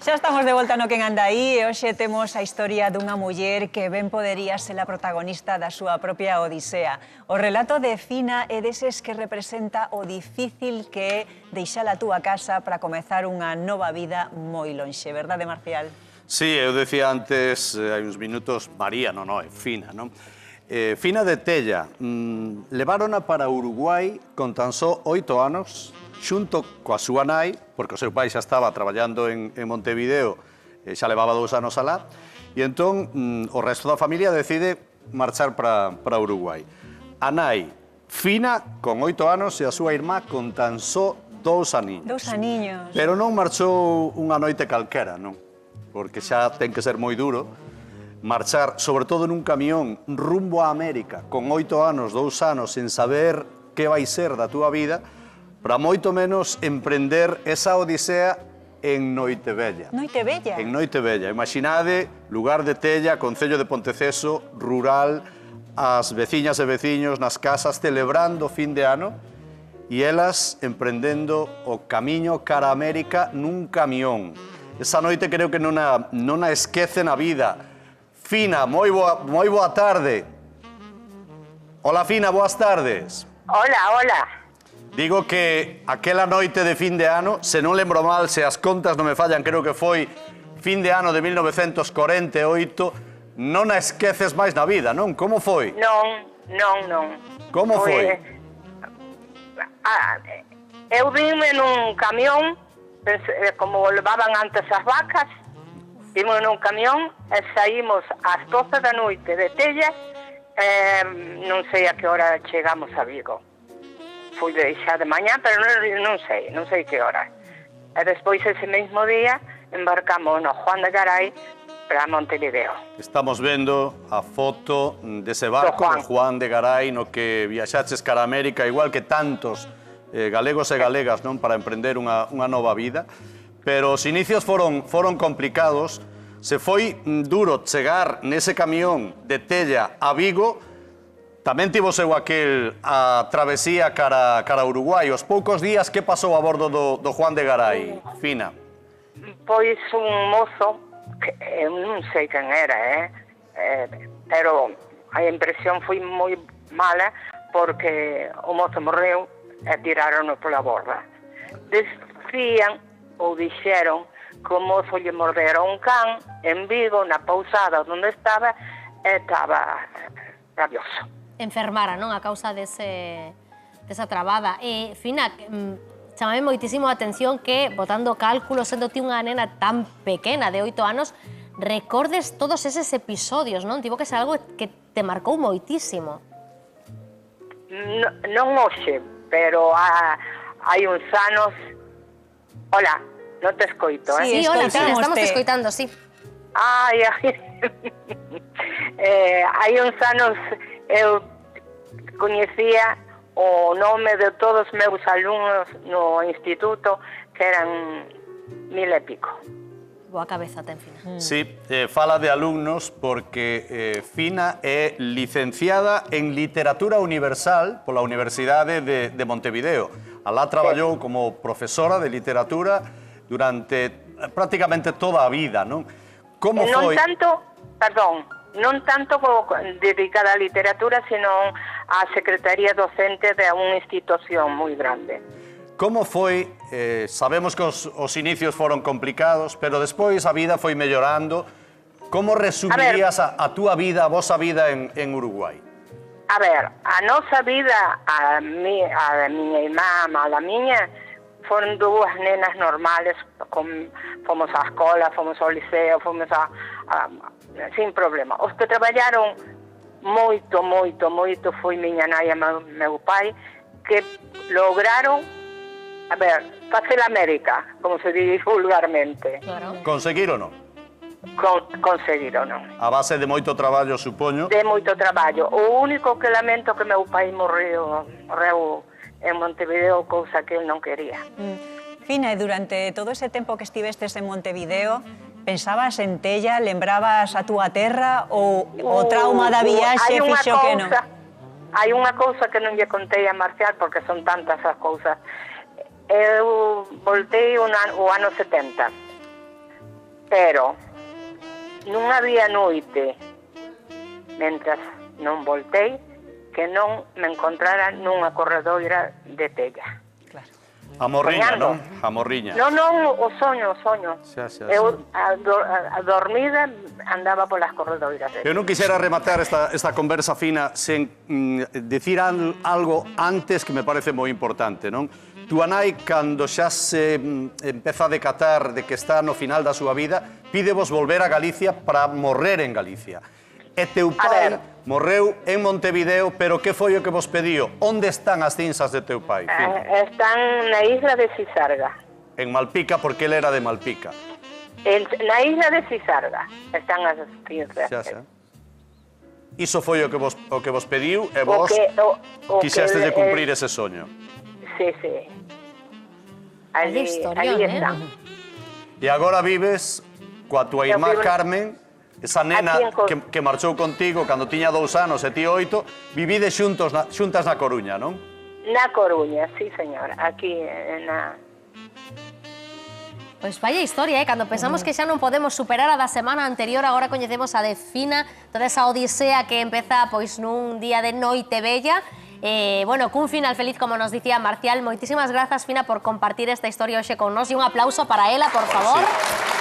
Xa estamos de volta no Quen anda aí e hoxe temos a historia dunha muller que ben podería ser a protagonista da súa propia odisea. O relato de Fina é deses que representa o difícil que é deixar a túa casa para comezar unha nova vida moi lonxe, verdade, Marcial? Sí, eu decía antes, hai uns minutos, María, non, é Fina, non? Fina de Tella, levarona para Uruguai con tan só 8 anos, xunto coa súa nai, porque o seu pai xa estaba traballando en Montevideo, xa levaba 2 anos alá, e entón o resto da familia decide marchar para Uruguai. A nai, Fina, con 8 anos, e a súa irmá con tan só 2 aniños. 2 aniños. Pero non marchou unha noite calquera, non? Porque xa ten que ser moi duro marchar, sobre todo nun camión, rumbo a América, con 8 anos, 2 anos, sen saber que vai ser da túa vida, para moito menos emprender esa odisea en Noitevella. Noitevella? En Noitevella. Imaginade, lugar de Tella, concello de Ponteceso, rural, as veciñas e veciños nas casas celebrando fin de ano e elas emprendendo o camiño cara a América nun camión. Esa noite creo que non a esquece na vida. Fina, moi boa tarde. Hola, Fina, boas tardes. Hola, hola. Digo que aquela noite de fin de ano, se non lembro mal, se as contas non me fallan, creo que foi fin de ano de 1948, non a esqueces máis na vida, non? Como foi? Non. Como foi? Eu vime nun camión, como levaban antes as vacas, vimos nun camión e saímos ás 12 da noite de Tella, non sei a que hora chegamos a Vigo. Fui xa de mañá, pero non sei que hora. E despois ese mesmo día embarcamos no Juan de Garay para Montevideo. Estamos vendo a foto dese barco, do Juan de Garay, no que viaxaches cara a América, igual que tantos galegos e galegas, non, para emprender unha nova vida. Pero os inicios foron complicados. Se foi duro chegar nese camión de Tella a Vigo, tamén tivo seu a travesía cara a Uruguai. Os poucos días que pasou a bordo do Juan de Garay, Fina? Pois un mozo, que eu non sei quen era, pero a impresión foi moi mala porque o mozo morreu e tirarono pola borda. Decían ou dixeron que o mozo lle mordera un can en Vigo, na pousada onde estaba, e estaba rabioso. Enfermara, non? A causa desa trabada. Fina, chamame moitísimo a atención que, botando cálculos, sendo ti unha nena tan pequena, de 8 anos, recordes todos eses episodios, non? Tivo que ser algo que te marcou moitísimo. Non hoxe, pero hai uns anos... Hola, non te escoito, Sí, hola, Fina, estamos te escoitando, sí. Hai uns anos eu coñecía o nome de todos os meus alumnos no instituto, que eran 1000 e pico. Boa cabeza ten, Fina. Sí, fala de alumnos porque Fina é licenciada en Literatura Universal pola Universidade de Montevideo. Alá traballou como profesora de literatura durante prácticamente toda a vida, non? Como foi? Non tanto dedicada á literatura, sino á secretaría docente de unha institución moi grande. Como foi? Sabemos que os inicios foron complicados, pero despois a vida foi mellorando. Como resumirías a túa vida, a vosa vida en Uruguai? A ver, a nosa vida, a miña irmá, a miña, foron dúas nenas normales, fomos á escola, fomos ao liceo, fomos sin problema. Os que traballaron moito foi miña nai e meu pai, que lograron, a ver, facer América, como se di vulgarmente. Claro. Conseguiron, non? Conseguiron. A base de moito traballo, supoño. De moito traballo. O único que lamento que meu pai morreu en Montevideo, cousa que ele non quería. Fina, e durante todo ese tempo que estivestes en Montevideo, pensabas en Tella, lembrabas a túa terra ou o trauma da viaxe fixo que non? Hai unha cousa que non lle contei a Marcial porque son tantas as cousas. Eu voltei o ano 70. pero non había noite, mentras non voltei, que non me encontrara nunha corredoira de Tella. A morriña, Soñando. non? A morriña. Non, o soño. Xa. Eu, a dormida, andaba polas corredoiras. Eu non quixera rematar esta conversa fina sen dicir algo antes que me parece moi importante, non? Túa nai, cando xa se empeza a decatar de que está no final da súa vida, pídevos volver a Galicia para morrer en Galicia. E teu pai morreu en Montevideo, pero que foi o que vos pediu? Onde están as cinzas de teu pai? Están na isla de Cisarga. En Malpica, porque ele era de Malpica. Na isla de Cisarga están as cinzas. Xa. Iso foi o que vos pediu e vos quixestes de cumprir ese soño. Sí. Allí están. E agora vives coa tua irmá Carmen, esa nena que marchou contigo cando tiña 2 anos e ti 8, vivides xuntas na Coruña, non? Na Coruña, sí, señora. Aquí na... Pois vaya historia, cando pensamos que xa non podemos superar a da semana anterior, agora coñecemos a de Fina, toda esa odisea que empeza pois nun día de noite bella. Bueno, cun final feliz, como nos dicía Marcial. Moitísimas grazas, Fina, por compartir esta historia hoxe con nós e un aplauso para ela, por favor. Sí.